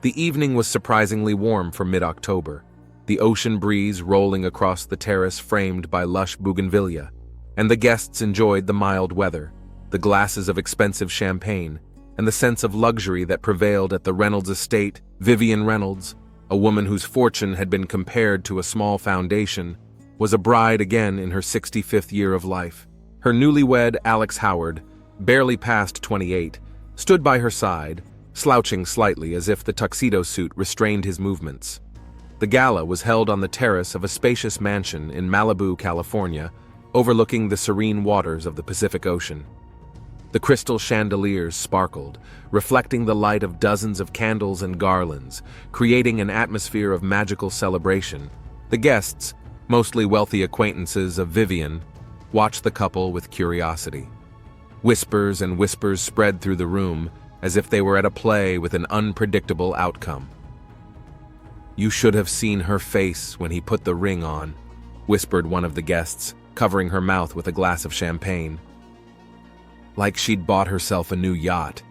The evening was surprisingly warm for mid-October, the ocean breeze rolling across the terrace framed by lush bougainvillea, and the guests enjoyed the mild weather, the glasses of expensive champagne, and the sense of luxury that prevailed at the Reynolds estate. Vivian Reynolds, a woman whose fortune had been compared to a small foundation, was a bride again in her 65th year of life. Her newlywed, Alex Howard, barely past 28, stood by her side, slouching slightly as if the tuxedo suit restrained his movements. The gala was held on the terrace of a spacious mansion in Malibu, California, overlooking the serene waters of the Pacific Ocean. The crystal chandeliers sparkled, reflecting the light of dozens of candles and garlands, creating an atmosphere of magical celebration. The guests, mostly wealthy acquaintances of Vivian, watched the couple with curiosity. Whispers and whispers spread through the room as if they were at a play with an unpredictable outcome. "You should have seen her face when he put the ring on," whispered one of the guests, covering her mouth with a glass of champagne. "Like she'd bought herself a new yacht."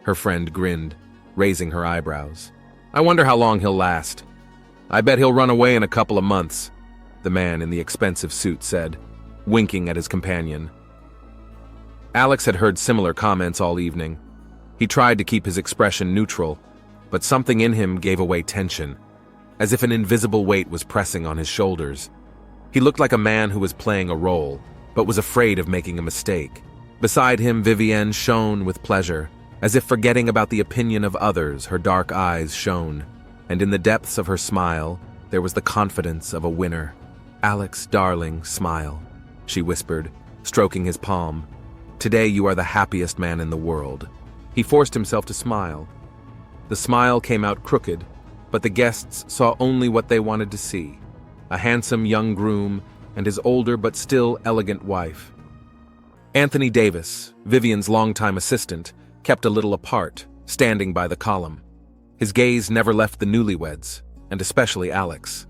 Her friend grinned, raising her eyebrows. "I wonder how long he'll last. I bet he'll run away in a couple of months," the man in the expensive suit said, winking at his companion. Alex had heard similar comments all evening. He tried to keep his expression neutral, but something in him gave away tension, as if an invisible weight was pressing on his shoulders. He looked like a man who was playing a role, but was afraid of making a mistake. Beside him, Vivienne shone with pleasure, as if forgetting about the opinion of others. Her dark eyes shone, and in the depths of her smile, there was the confidence of a winner. "Alex, darling, smile," she whispered, stroking his palm. "Today you are the happiest man in the world." He forced himself to smile. The smile came out crooked, but the guests saw only what they wanted to see: a handsome young groom and his older but still elegant wife. Anthony Davis, Vivian's longtime assistant, kept a little apart, standing by the column. His gaze never left the newlyweds, and especially Alex.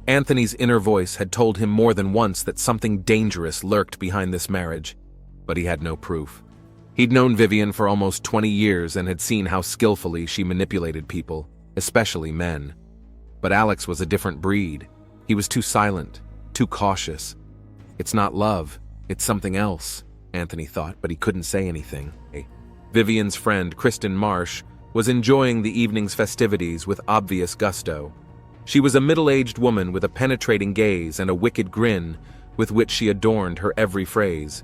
Anthony's inner voice had told him more than once that something dangerous lurked behind this marriage, but he had no proof. He'd known Vivian for almost 20 years and had seen how skillfully she manipulated people, especially men. But Alex was a different breed. He was too silent, too cautious. "It's not love, it's something else," Anthony thought, but he couldn't say anything. Vivian's friend, Kristen Marsh, was enjoying the evening's festivities with obvious gusto. She was a middle-aged woman with a penetrating gaze and a wicked grin with which she adorned her every phrase.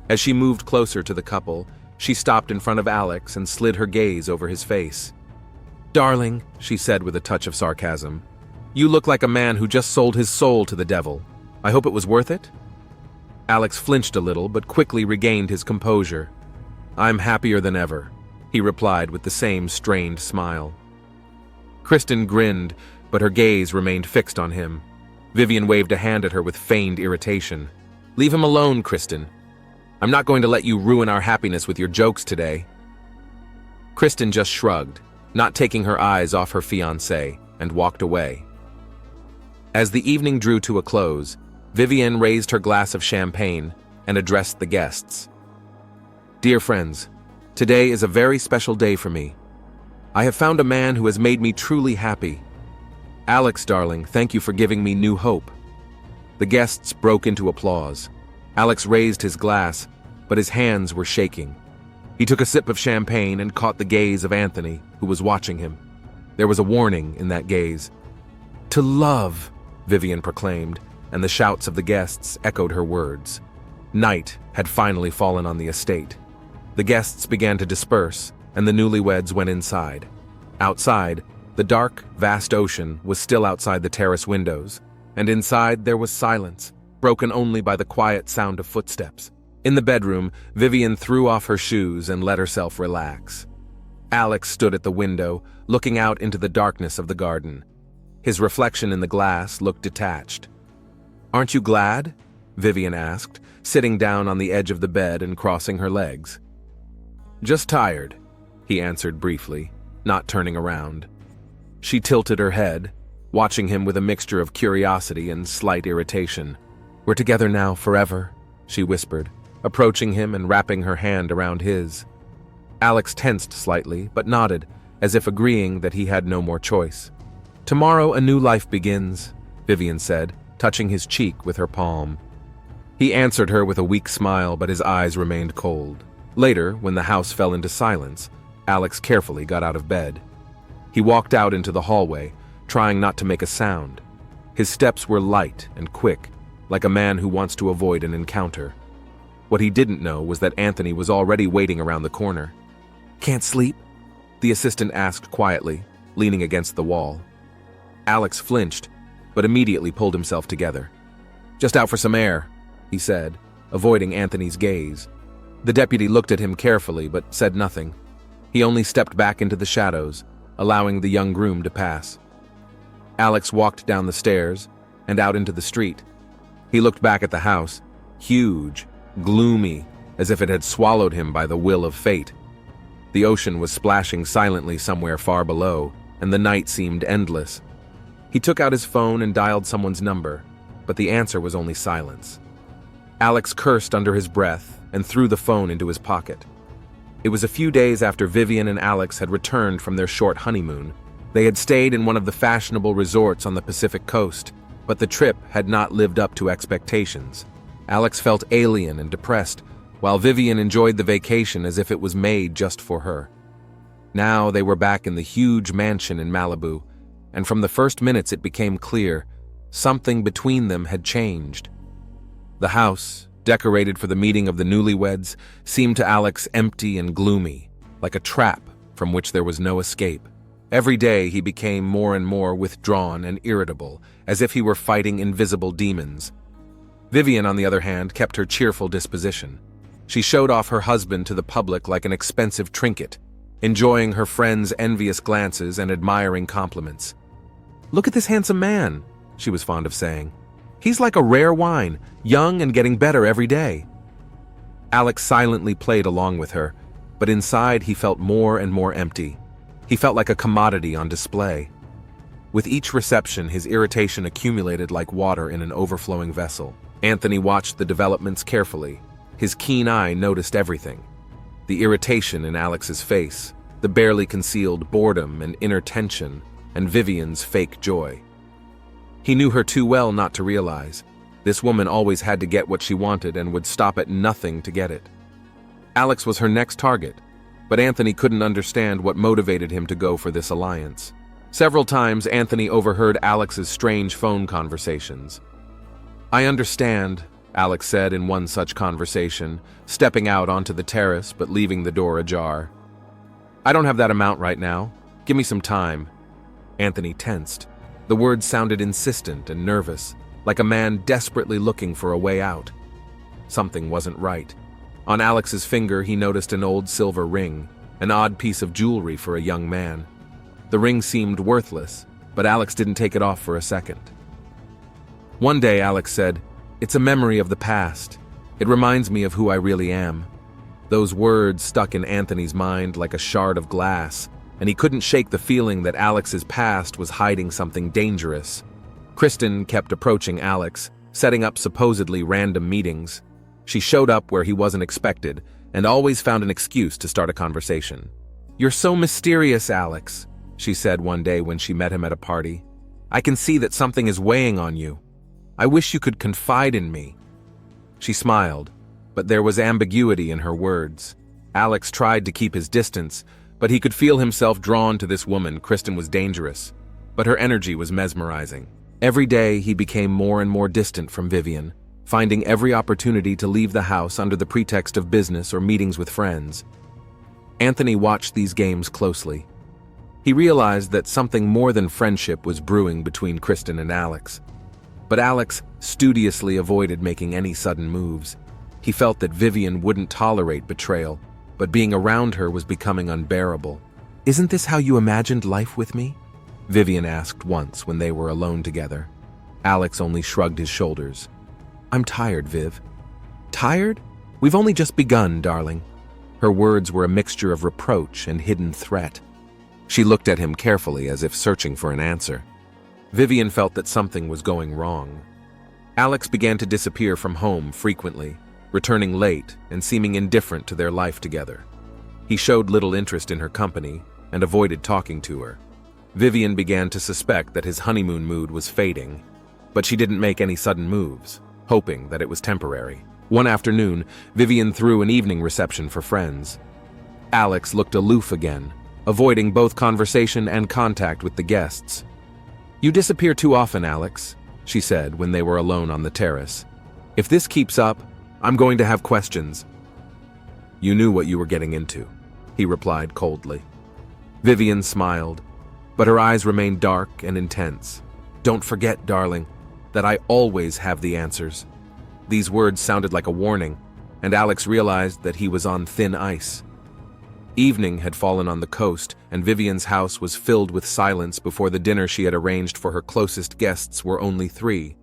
As she moved closer to the couple, she stopped in front of Alex and slid her gaze over his face. "Darling," she said with a touch of sarcasm, "you look like a man who just sold his soul to the devil. I hope it was worth it?" Alex flinched a little, but quickly regained his composure. "I'm happier than ever," he replied with the same strained smile. Kristen grinned, but her gaze remained fixed on him. Vivian waved a hand at her with feigned irritation. "Leave him alone, Kristen. I'm not going to let you ruin our happiness with your jokes today." Kristen just shrugged, not taking her eyes off her fiancé, and walked away. As the evening drew to a close, Vivian raised her glass of champagne and addressed the guests. "Dear friends, today is a very special day for me. I have found a man who has made me truly happy. Alex, darling, thank you for giving me new hope." The guests broke into applause. Alex raised his glass, but his hands were shaking. He took a sip of champagne and caught the gaze of Anthony, who was watching him. There was a warning in that gaze. "To love," Vivian proclaimed, and the shouts of the guests echoed her words. Night had finally fallen on the estate. The guests began to disperse, and the newlyweds went inside. Outside, the dark, vast ocean was still outside the terrace windows, and inside there was silence, broken only by the quiet sound of footsteps. In the bedroom, Vivian threw off her shoes and let herself relax. Alex stood at the window, looking out into the darkness of the garden. His reflection in the glass looked detached. "Aren't you glad?" Vivian asked, sitting down on the edge of the bed and crossing her legs. "Just tired," he answered briefly, not turning around. She tilted her head, watching him with a mixture of curiosity and slight irritation. "We're together now forever," she whispered, approaching him and wrapping her hand around his. Alex tensed slightly, but nodded, as if agreeing that he had no more choice. "Tomorrow a new life begins," Vivian said, touching his cheek with her palm. He answered her with a weak smile, but his eyes remained cold. Later, when the house fell into silence, Alex carefully got out of bed. He walked out into the hallway, trying not to make a sound. His steps were light and quick, like a man who wants to avoid an encounter. What he didn't know was that Anthony was already waiting around the corner. "Can't sleep?" the assistant asked quietly, leaning against the wall. Alex flinched, but immediately pulled himself together. "Just out for some air," he said, avoiding Anthony's gaze. The deputy looked at him carefully but said nothing. He only stepped back into the shadows, allowing the young groom to pass. Alex walked down the stairs and out into the street. He looked back at the house, huge, gloomy, as if it had swallowed him by the will of fate. The ocean was splashing silently somewhere far below, and the night seemed endless. He took out his phone and dialed someone's number, but the answer was only silence. Alex cursed under his breath and threw the phone into his pocket. It was a few days after Vivian and Alex had returned from their short honeymoon. They had stayed in one of the fashionable resorts on the Pacific coast, but the trip had not lived up to expectations. Alex felt alien and depressed, while Vivian enjoyed the vacation as if it was made just for her. Now they were back in the huge mansion in Malibu, and from the first minutes it became clear something between them had changed. The house, decorated for the meeting of the newlyweds, seemed to Alex empty and gloomy, like a trap from which there was no escape. Every day he became more and more withdrawn and irritable, as if he were fighting invisible demons. Vivian, on the other hand, kept her cheerful disposition. She showed off her husband to the public like an expensive trinket, enjoying her friends' envious glances and admiring compliments. "Look at this handsome man," she was fond of saying. "He's like a rare wine, young and getting better every day." Alex silently played along with her, but inside he felt more and more empty. He felt like a commodity on display. With each reception, his irritation accumulated like water in an overflowing vessel. Anthony watched the developments carefully. His keen eye noticed everything. The irritation in Alex's face, the barely concealed boredom and inner tension, and Vivian's fake joy. He knew her too well not to realize. This woman always had to get what she wanted and would stop at nothing to get it. Alex was her next target, but Anthony couldn't understand what motivated him to go for this alliance. Several times Anthony overheard Alex's strange phone conversations. "I understand," Alex said in one such conversation, stepping out onto the terrace but leaving the door ajar. "I don't have that amount right now. Give me some time." Anthony tensed. The words sounded insistent and nervous, like a man desperately looking for a way out. Something wasn't right. On Alex's finger he noticed an old silver ring, an odd piece of jewelry for a young man. The ring seemed worthless, but Alex didn't take it off for a second. One day Alex said, "It's a memory of the past. It reminds me of who I really am." Those words stuck in Anthony's mind like a shard of glass, and he couldn't shake the feeling that Alex's past was hiding something dangerous. Kristen kept approaching Alex, setting up supposedly random meetings. She showed up where he wasn't expected, and always found an excuse to start a conversation. "You're so mysterious, Alex," she said one day when she met him at a party. "I can see that something is weighing on you. I wish you could confide in me." She smiled, but there was ambiguity in her words. Alex tried to keep his distance, but he could feel himself drawn to this woman. Kristen was dangerous, but her energy was mesmerizing. Every day he became more and more distant from Vivian, finding every opportunity to leave the house under the pretext of business or meetings with friends. Anthony watched these games closely. He realized that something more than friendship was brewing between Kristen and Alex. But Alex studiously avoided making any sudden moves. He felt that Vivian wouldn't tolerate betrayal, but being around her was becoming unbearable. "Isn't this how you imagined life with me?" Vivian asked once when they were alone together. Alex only shrugged his shoulders. "I'm tired, Viv." "Tired? We've only just begun, darling." Her words were a mixture of reproach and hidden threat. She looked at him carefully as if searching for an answer. Vivian felt that something was going wrong. Alex began to disappear from home frequently, returning late and seeming indifferent to their life together. He showed little interest in her company, and avoided talking to her. Vivian began to suspect that his honeymoon mood was fading, but she didn't make any sudden moves, hoping that it was temporary. One afternoon, Vivian threw an evening reception for friends. Alex looked aloof again, avoiding both conversation and contact with the guests. "You disappear too often, Alex," she said when they were alone on the terrace. "If this keeps up, I'm going to have questions." "You knew what you were getting into," he replied coldly. Vivian smiled, but her eyes remained dark and intense. "Don't forget, darling, that I always have the answers." These words sounded like a warning, and Alex realized that he was on thin ice. Evening had fallen on the coast, and Vivian's house was filled with silence before the dinner she had arranged for her closest guests were only 3: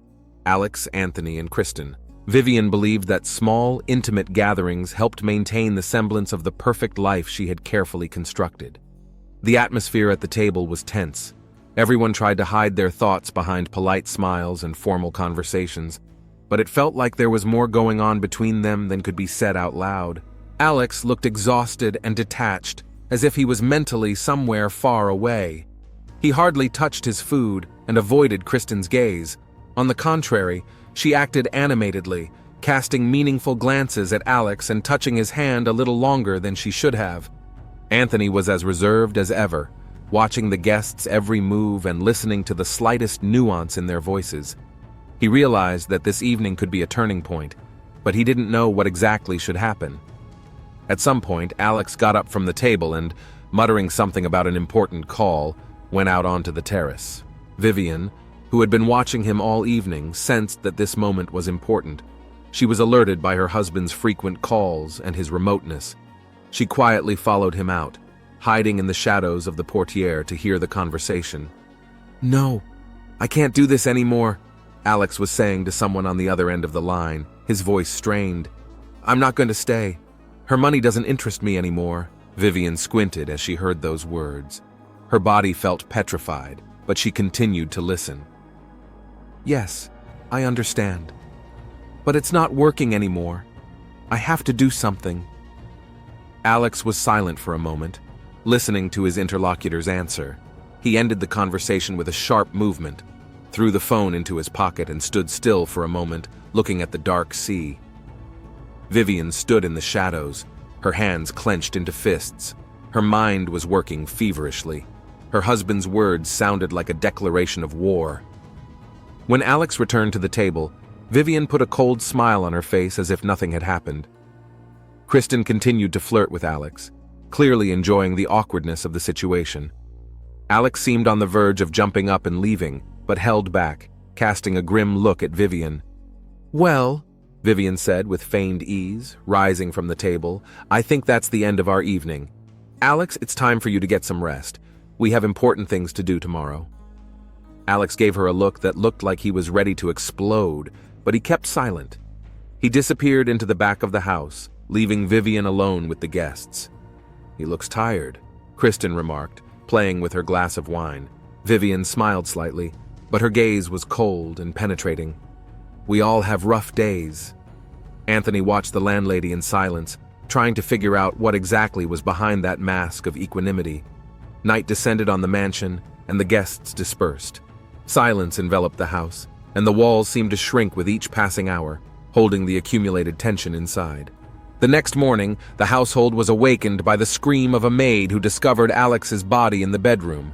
Alex, Anthony, and Kristen. Vivian believed that small, intimate gatherings helped maintain the semblance of the perfect life she had carefully constructed. The atmosphere at the table was tense. Everyone tried to hide their thoughts behind polite smiles and formal conversations, but it felt like there was more going on between them than could be said out loud. Alex looked exhausted and detached, as if he was mentally somewhere far away. He hardly touched his food and avoided Kristen's gaze. On the contrary, she acted animatedly, casting meaningful glances at Alex and touching his hand a little longer than she should have. Anthony was as reserved as ever, watching the guests' every move and listening to the slightest nuance in their voices. He realized that this evening could be a turning point, but he didn't know what exactly should happen. At some point, Alex got up from the table and, muttering something about an important call, went out onto the terrace. Vivian, who had been watching him all evening, sensed that this moment was important. She was alerted by her husband's frequent calls and his remoteness. She quietly followed him out, hiding in the shadows of the portiere to hear the conversation. "No, I can't do this anymore," Alex was saying to someone on the other end of the line, his voice strained. "I'm not going to stay. Her money doesn't interest me anymore." Vivian squinted as she heard those words. Her body felt petrified, but she continued to listen. "Yes, I understand. But it's not working anymore. I have to do something." Alex was silent for a moment, listening to his interlocutor's answer. He ended the conversation with a sharp movement, threw the phone into his pocket and stood still for a moment, looking at the dark sea. Vivian stood in the shadows, her hands clenched into fists. Her mind was working feverishly. Her husband's words sounded like a declaration of war. When Alex returned to the table, Vivian put a cold smile on her face as if nothing had happened. Kristen continued to flirt with Alex, clearly enjoying the awkwardness of the situation. Alex seemed on the verge of jumping up and leaving, but held back, casting a grim look at Vivian. "Well," Vivian said with feigned ease, rising from the table, "I think that's the end of our evening. Alex, it's time for you to get some rest. We have important things to do tomorrow." Alex gave her a look that looked like he was ready to explode, but he kept silent. He disappeared into the back of the house, leaving Vivian alone with the guests. "He looks tired," Kristen remarked, playing with her glass of wine. Vivian smiled slightly, but her gaze was cold and penetrating. "We all have rough days." Anthony watched the landlady in silence, trying to figure out what exactly was behind that mask of equanimity. Night descended on the mansion, and the guests dispersed. Silence enveloped the house, and the walls seemed to shrink with each passing hour, holding the accumulated tension inside. The next morning, the household was awakened by the scream of a maid who discovered Alex's body in the bedroom.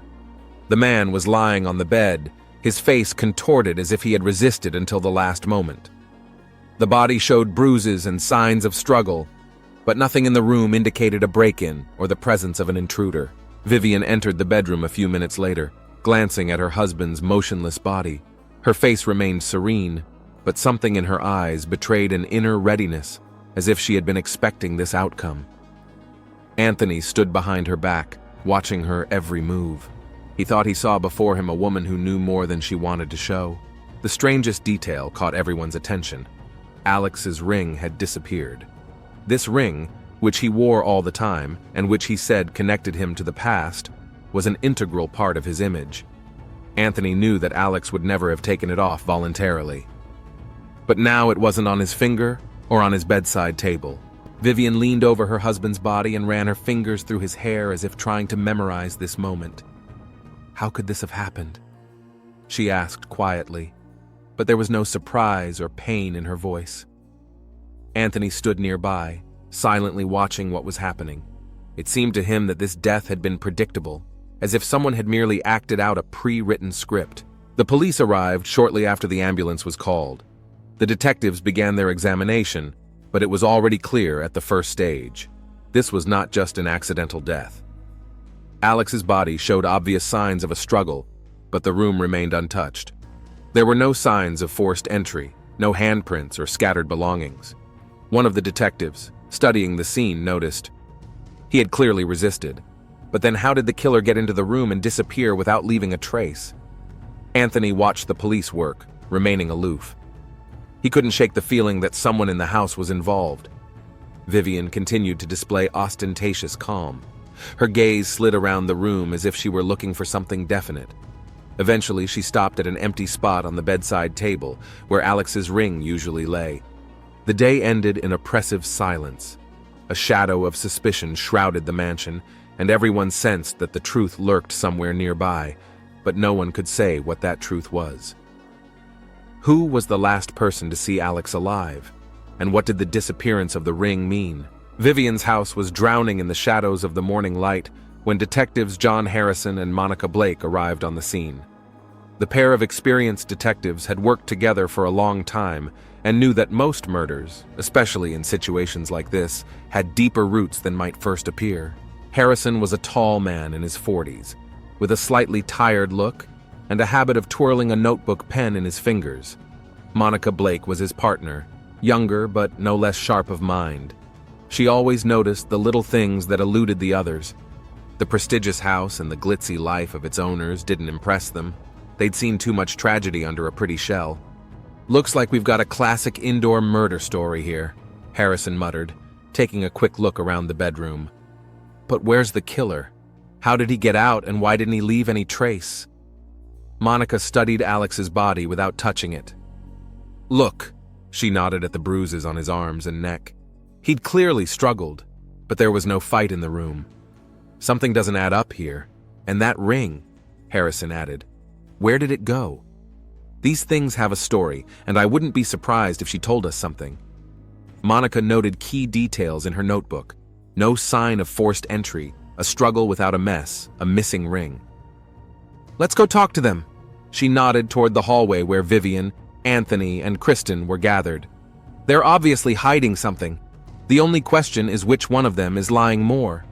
The man was lying on the bed, his face contorted as if he had resisted until the last moment. The body showed bruises and signs of struggle, but nothing in the room indicated a break-in or the presence of an intruder. Vivian entered the bedroom a few minutes later, glancing at her husband's motionless body. Her face remained serene, but something in her eyes betrayed an inner readiness, as if she had been expecting this outcome. Anthony stood behind her back, watching her every move. He thought he saw before him a woman who knew more than she wanted to show. The strangest detail caught everyone's attention. Alex's ring had disappeared. This ring, which he wore all the time, and which he said connected him to the past, was an integral part of his image. Anthony knew that Alex would never have taken it off voluntarily. But now it wasn't on his finger or on his bedside table. Vivian leaned over her husband's body and ran her fingers through his hair as if trying to memorize this moment. How could this have happened? She asked quietly, but there was no surprise or pain in her voice. Anthony stood nearby, silently watching what was happening. It seemed to him that this death had been predictable, as if someone had merely acted out a pre-written script. The police arrived shortly after the ambulance was called. The detectives began their examination, but it was already clear at the first stage. This was not just an accidental death. Alex's body showed obvious signs of a struggle, but the room remained untouched. There were no signs of forced entry, no handprints or scattered belongings. One of the detectives, studying the scene, noticed he had clearly resisted. But then how did the killer get into the room and disappear without leaving a trace? Anthony watched the police work, remaining aloof. He couldn't shake the feeling that someone in the house was involved. Vivian continued to display ostentatious calm. Her gaze slid around the room as if she were looking for something definite. Eventually, she stopped at an empty spot on the bedside table, where Alex's ring usually lay. The day ended in oppressive silence. A shadow of suspicion shrouded the mansion, and everyone sensed that the truth lurked somewhere nearby, but no one could say what that truth was. Who was the last person to see Alex alive? And what did the disappearance of the ring mean? Vivian's house was drowning in the shadows of the morning light when detectives John Harrison and Monica Blake arrived on the scene. The pair of experienced detectives had worked together for a long time and knew that most murders, especially in situations like this, had deeper roots than might first appear. Harrison was a tall man in his 40s, with a slightly tired look and a habit of twirling a notebook pen in his fingers. Monica Blake was his partner, younger but no less sharp of mind. She always noticed the little things that eluded the others. The prestigious house and the glitzy life of its owners didn't impress them. They'd seen too much tragedy under a pretty shell. "Looks like we've got a classic indoor murder story here," Harrison muttered, taking a quick look around the bedroom. "But where's the killer? How did he get out, and why didn't he leave any trace?" Monica studied Alex's body without touching it. "Look," she nodded at the bruises on his arms and neck. He'd clearly struggled, but there was no fight in the room. "Something doesn't add up here. And that ring," Harrison added. "Where did it go? These things have a story, and I wouldn't be surprised if she told us something." Monica noted key details in her notebook. No sign of forced entry, a struggle without a mess, a missing ring. "Let's go talk to them." She nodded toward the hallway where Vivian, Anthony, and Kristen were gathered. "They're obviously hiding something. The only question is which one of them is lying more."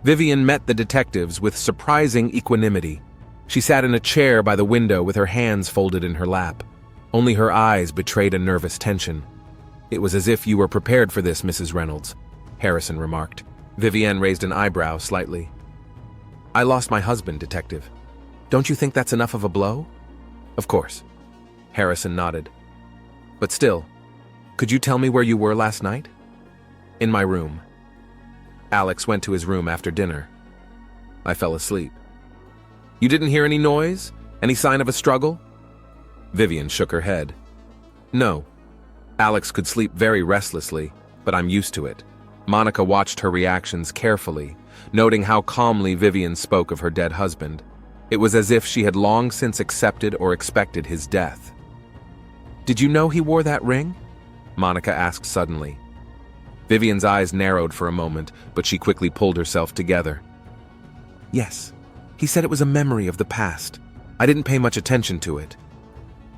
Vivian met the detectives with surprising equanimity. She sat in a chair by the window with her hands folded in her lap. Only her eyes betrayed a nervous tension. "It was as if you were prepared for this, Mrs. Reynolds," Harrison remarked. Vivian raised an eyebrow slightly. "I lost my husband, Detective. Don't you think that's enough of a blow?" "Of course." Harrison nodded. "But still, could you tell me where you were last night?" "In my room. Alex went to his room after dinner. I fell asleep." "You didn't hear any noise? Any sign of a struggle?" Vivian shook her head. "No. Alex could sleep very restlessly, but I'm used to it." Monica watched her reactions carefully, noting how calmly Vivian spoke of her dead husband. It was as if she had long since accepted or expected his death. "Did you know he wore that ring?" Monica asked suddenly. Vivian's eyes narrowed for a moment, but she quickly pulled herself together. "Yes. He said it was a memory of the past. I didn't pay much attention to it."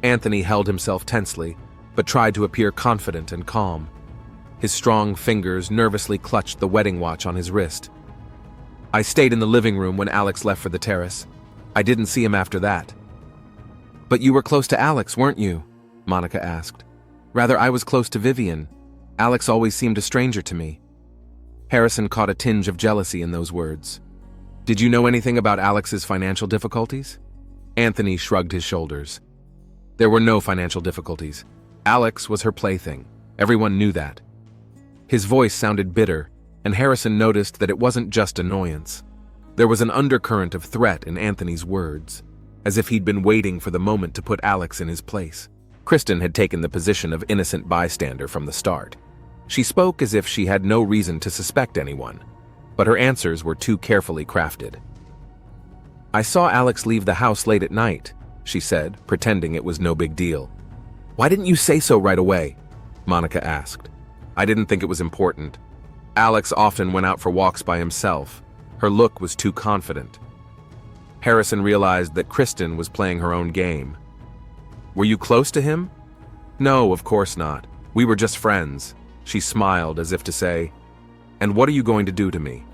Anthony held himself tensely, but tried to appear confident and calm. His strong fingers nervously clutched the wedding watch on his wrist. "I stayed in the living room when Alex left for the terrace. I didn't see him after that." "But you were close to Alex, weren't you?" Monica asked. "Rather, I was close to Vivian. Alex always seemed a stranger to me." Harrison caught a tinge of jealousy in those words. "Did you know anything about Alex's financial difficulties?" Anthony shrugged his shoulders. There were no financial difficulties. Alex was her plaything. Everyone knew that. His voice sounded bitter, and Harrison noticed that it wasn't just annoyance. There was an undercurrent of threat in Anthony's words, as if he'd been waiting for the moment to put Alex in his place. Kristen had taken the position of innocent bystander from the start. She spoke as if she had no reason to suspect anyone, but her answers were too carefully crafted. "I saw Alex leave the house late at night," she said, pretending it was no big deal. "Why didn't you say so right away?" Monica asked. "I didn't think it was important. Alex often went out for walks by himself. Her look was too confident." Harrison realized that Kristen was playing her own game. "Were you close to him?" "No, of course not. We were just friends." She smiled as if to say, "And what are you going to do to me?"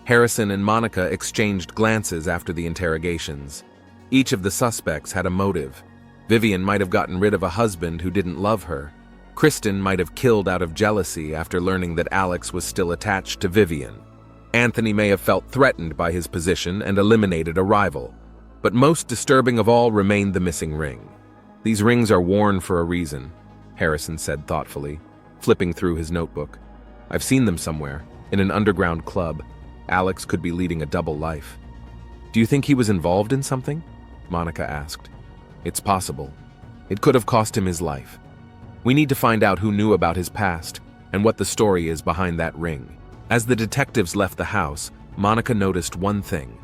Harrison and Monica exchanged glances after the interrogations. Each of the suspects had a motive. Vivian might have gotten rid of a husband who didn't love her. Kristen might have killed out of jealousy after learning that Alex was still attached to Vivian. Anthony may have felt threatened by his position and eliminated a rival. But most disturbing of all remained the missing ring. "These rings are worn for a reason," Harrison said thoughtfully, flipping through his notebook. "I've seen them somewhere, in an underground club. Alex could be leading a double life." "Do you think he was involved in something?" Monica asked. "It's possible. It could have cost him his life. We need to find out who knew about his past and what the story is behind that ring." As the detectives left the house, Monica noticed one thing.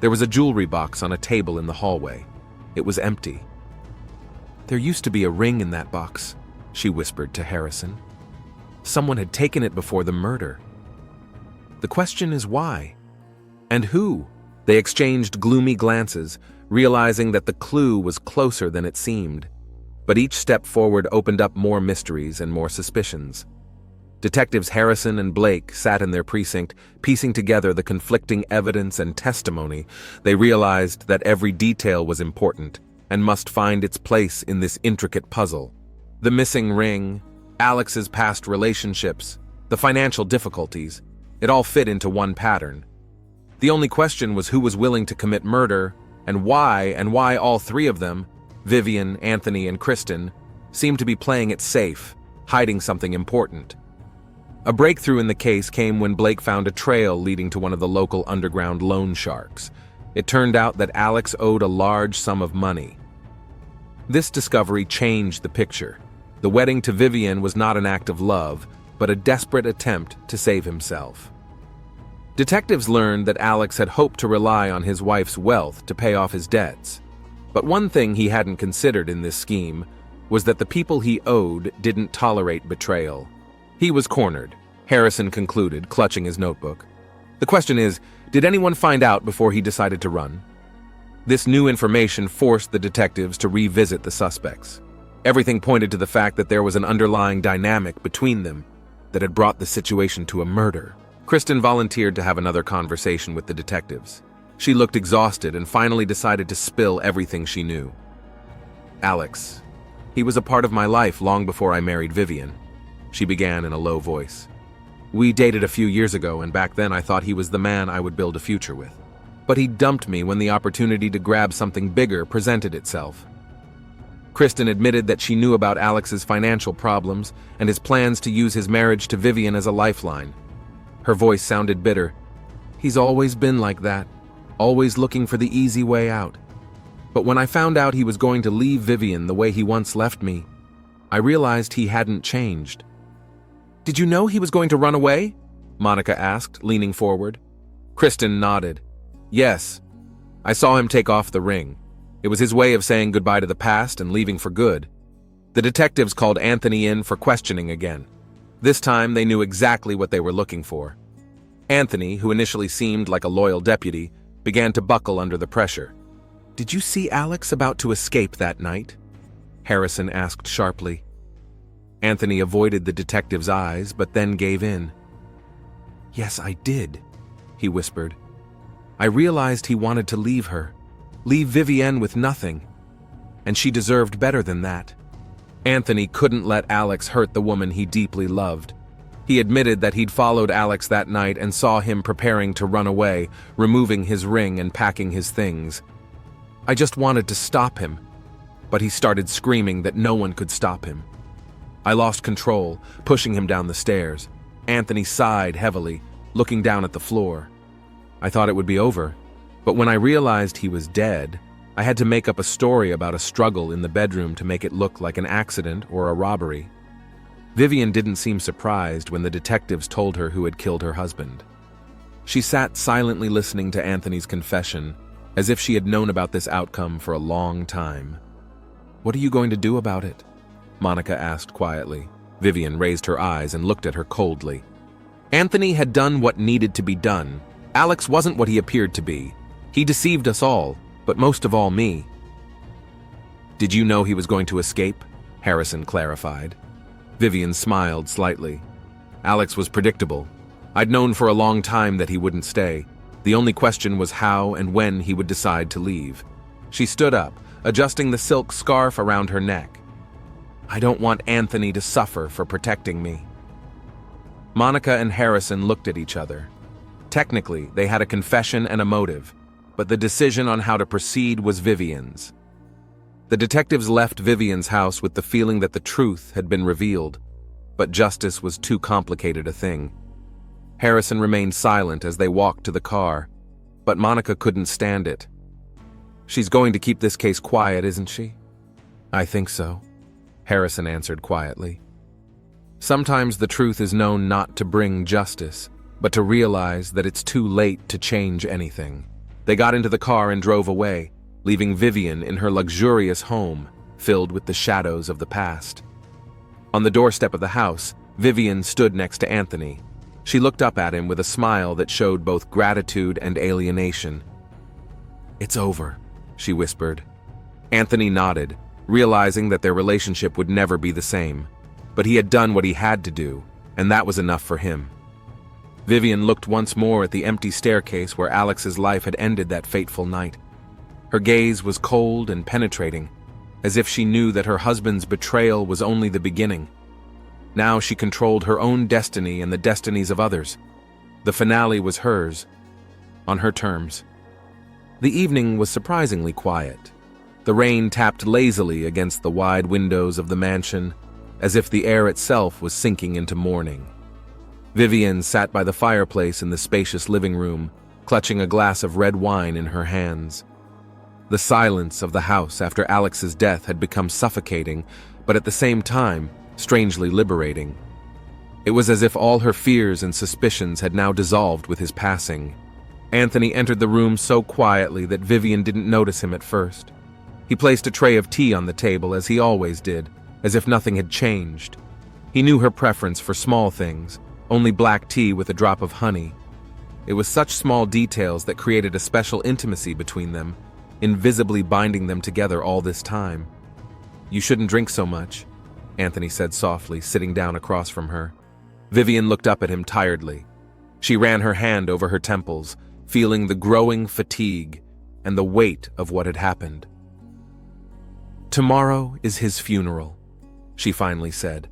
There was a jewelry box on a table in the hallway. It was empty. "There used to be a ring in that box," she whispered to Harrison. "Someone had taken it before the murder. The question is why? And who?" They exchanged gloomy glances, realizing that the clue was closer than it seemed. But each step forward opened up more mysteries and more suspicions. Detectives Harrison and Blake sat in their precinct, piecing together the conflicting evidence and testimony. They realized that every detail was important and must find its place in this intricate puzzle. The missing ring, Alex's past relationships, the financial difficulties, it all fit into one pattern. The only question was who was willing to commit murder, and why all three of them, Vivian, Anthony, and Kristen, seemed to be playing it safe, hiding something important. A breakthrough in the case came when Blake found a trail leading to one of the local underground loan sharks. It turned out that Alex owed a large sum of money. This discovery changed the picture. The wedding to Vivian was not an act of love, but a desperate attempt to save himself. Detectives learned that Alex had hoped to rely on his wife's wealth to pay off his debts. But one thing he hadn't considered in this scheme was that the people he owed didn't tolerate betrayal. He was cornered, Harrison concluded, clutching his notebook. The question is, did anyone find out before he decided to run? This new information forced the detectives to revisit the suspects. Everything pointed to the fact that there was an underlying dynamic between them that had brought the situation to a murder. Kristen volunteered to have another conversation with the detectives. She looked exhausted and finally decided to spill everything she knew. "Alex. He was a part of my life long before I married Vivian," she began in a low voice. "We dated a few years ago, and back then I thought he was the man I would build a future with. But he dumped me when the opportunity to grab something bigger presented itself." Kristen admitted that she knew about Alex's financial problems and his plans to use his marriage to Vivian as a lifeline. Her voice sounded bitter. "He's always been like that, always looking for the easy way out. But when I found out he was going to leave Vivian the way he once left me, I realized he hadn't changed." "Did you know he was going to run away?" Monica asked, leaning forward. Kristen nodded. "Yes. I saw him take off the ring. It was his way of saying goodbye to the past and leaving for good." The detectives called Anthony in for questioning again. This time they knew exactly what they were looking for. Anthony, who initially seemed like a loyal deputy, began to buckle under the pressure. "Did you see Alex about to escape that night?" Harrison asked sharply. Anthony avoided the detective's eyes, but then gave in. "Yes, I did," he whispered. "I realized he wanted to leave her, leave Vivienne with nothing, and she deserved better than that." Anthony couldn't let Alex hurt the woman he deeply loved. He admitted that he'd followed Alex that night and saw him preparing to run away, removing his ring and packing his things. "I just wanted to stop him, but he started screaming that no one could stop him. I lost control, pushing him down the stairs." Anthony sighed heavily, looking down at the floor. "I thought it would be over, but when I realized he was dead, I had to make up a story about a struggle in the bedroom to make it look like an accident or a robbery." Vivian didn't seem surprised when the detectives told her who had killed her husband. She sat silently listening to Anthony's confession, as if she had known about this outcome for a long time. "What are you going to do about it?" Monica asked quietly. Vivian raised her eyes and looked at her coldly. Anthony had done what needed to be done. Alex wasn't what he appeared to be. He deceived us all, but most of all me. "Did you know he was going to escape?" Harrison clarified. Vivian smiled slightly. "Alex was predictable. I'd known for a long time that he wouldn't stay. The only question was how and when he would decide to leave." She stood up, adjusting the silk scarf around her neck. "I don't want Anthony to suffer for protecting me." Monica and Harrison looked at each other. Technically, they had a confession and a motive, but the decision on how to proceed was Vivian's. The detectives left Vivian's house with the feeling that the truth had been revealed, but justice was too complicated a thing. Harrison remained silent as they walked to the car, but Monica couldn't stand it. "She's going to keep this case quiet, isn't she?" "I think so," Harrison answered quietly. Sometimes the truth is known not to bring justice, but to realize that it's too late to change anything. They got into the car and drove away, leaving Vivian in her luxurious home, filled with the shadows of the past. On the doorstep of the house, Vivian stood next to Anthony. She looked up at him with a smile that showed both gratitude and alienation. "It's over," she whispered. Anthony nodded, realizing that their relationship would never be the same. But he had done what he had to do, and that was enough for him. Vivian looked once more at the empty staircase where Alex's life had ended that fateful night. Her gaze was cold and penetrating, as if she knew that her husband's betrayal was only the beginning. Now she controlled her own destiny and the destinies of others. The finale was hers, on her terms. The evening was surprisingly quiet. The rain tapped lazily against the wide windows of the mansion, as if the air itself was sinking into mourning. Vivian sat by the fireplace in the spacious living room, clutching a glass of red wine in her hands. The silence of the house after Alex's death had become suffocating, but at the same time, strangely liberating. It was as if all her fears and suspicions had now dissolved with his passing. Anthony entered the room so quietly that Vivian didn't notice him at first. He placed a tray of tea on the table as he always did, as if nothing had changed. He knew her preference for small things, only black tea with a drop of honey. It was such small details that created a special intimacy between them, invisibly binding them together all this time. "You shouldn't drink so much," Anthony said softly, sitting down across from her. Vivian looked up at him tiredly. She ran her hand over her temples, feeling the growing fatigue and the weight of what had happened. "Tomorrow is his funeral," she finally said.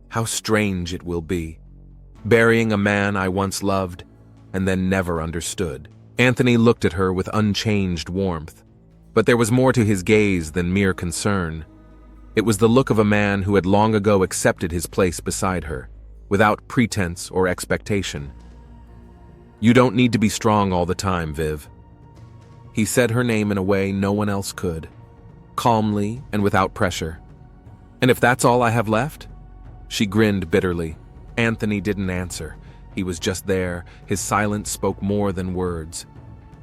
"How strange it will be. Burying a man I once loved and then never understood." Anthony looked at her with unchanged warmth, but there was more to his gaze than mere concern. It was the look of a man who had long ago accepted his place beside her, without pretense or expectation. "You don't need to be strong all the time, Viv." He said her name in a way no one else could, calmly and without pressure. "And if that's all I have left?" She grinned bitterly. Anthony didn't answer. He was just there. His silence spoke more than words.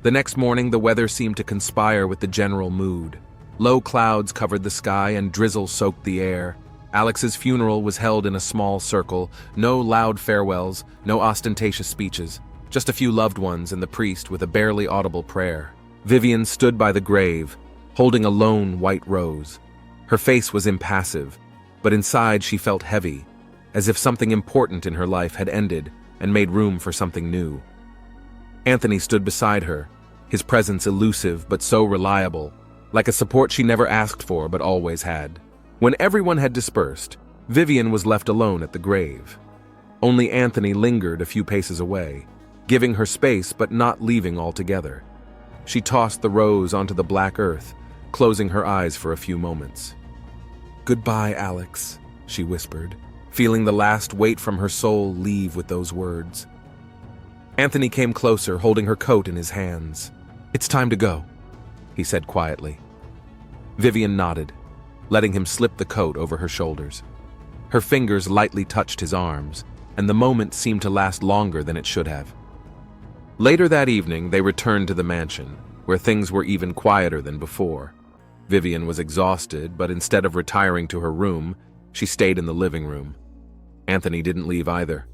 The next morning, the weather seemed to conspire with the general mood. Low clouds covered the sky and drizzle soaked the air. Alex's funeral was held in a small circle, no loud farewells, no ostentatious speeches, just a few loved ones and the priest with a barely audible prayer. Vivian stood by the grave, holding a lone white rose. Her face was impassive, but inside she felt heavy, as if something important in her life had ended and made room for something new. Anthony stood beside her, his presence elusive but so reliable, like a support she never asked for but always had. When everyone had dispersed, Vivian was left alone at the grave. Only Anthony lingered a few paces away, giving her space but not leaving altogether. She tossed the rose onto the black earth, closing her eyes for a few moments. "Goodbye, Alex," she whispered, feeling the last weight from her soul leave with those words. Anthony came closer, holding her coat in his hands. "It's time to go," he said quietly. Vivian nodded, letting him slip the coat over her shoulders. Her fingers lightly touched his arms, and the moment seemed to last longer than it should have. Later that evening, they returned to the mansion, where things were even quieter than before. Vivian was exhausted, but instead of retiring to her room, she stayed in the living room. Anthony didn't leave either.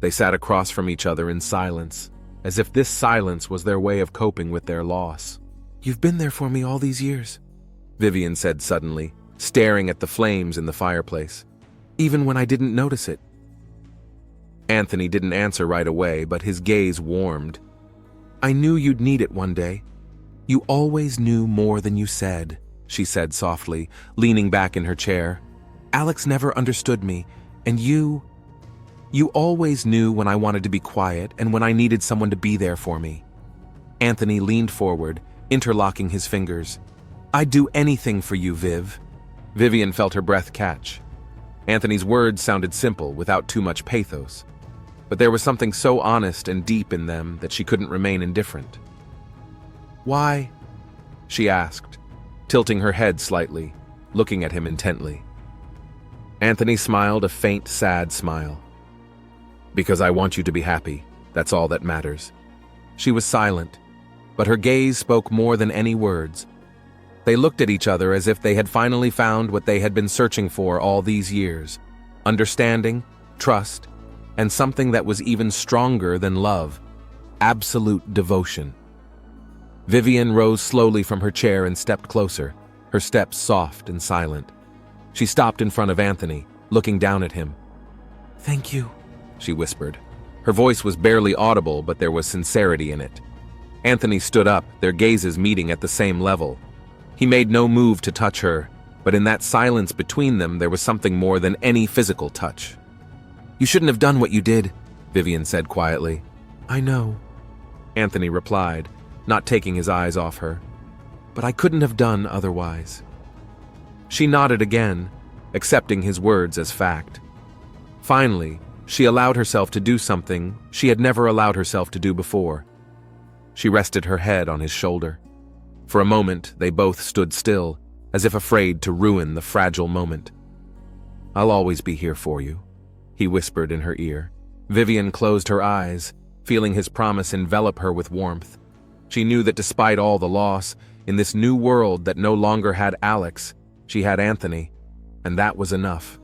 They sat across from each other in silence, as if this silence was their way of coping with their loss. "You've been there for me all these years," Vivian said suddenly, staring at the flames in the fireplace. "Even when I didn't notice it." Anthony didn't answer right away, but his gaze warmed. "I knew you'd need it one day. You always knew more than you said," she said softly, leaning back in her chair. "Alex never understood me, and you always knew when I wanted to be quiet and when I needed someone to be there for me." Anthony leaned forward, interlocking his fingers. "I'd do anything for you, Viv." Vivian felt her breath catch. Anthony's words sounded simple, without too much pathos, but there was something so honest and deep in them that she couldn't remain indifferent. "Why?" she asked, tilting her head slightly, looking at him intently. Anthony smiled a faint, sad smile. "Because I want you to be happy. That's all that matters." She was silent, but her gaze spoke more than any words. They looked at each other as if they had finally found what they had been searching for all these years: understanding, trust, and something that was even stronger than love: absolute devotion. Vivian rose slowly from her chair and stepped closer, her steps soft and silent. She stopped in front of Anthony, looking down at him. "Thank you," she whispered. Her voice was barely audible, but there was sincerity in it. Anthony stood up, their gazes meeting at the same level. He made no move to touch her, but in that silence between them there was something more than any physical touch. "You shouldn't have done what you did," Vivian said quietly. "I know," Anthony replied, not taking his eyes off her. "But I couldn't have done otherwise." She nodded again, accepting his words as fact. Finally, she allowed herself to do something she had never allowed herself to do before. She rested her head on his shoulder. For a moment, they both stood still, as if afraid to ruin the fragile moment. "I'll always be here for you," he whispered in her ear. Vivian closed her eyes, feeling his promise envelop her with warmth. She knew that despite all the loss, in this new world that no longer had Alex, she had Anthony, and that was enough.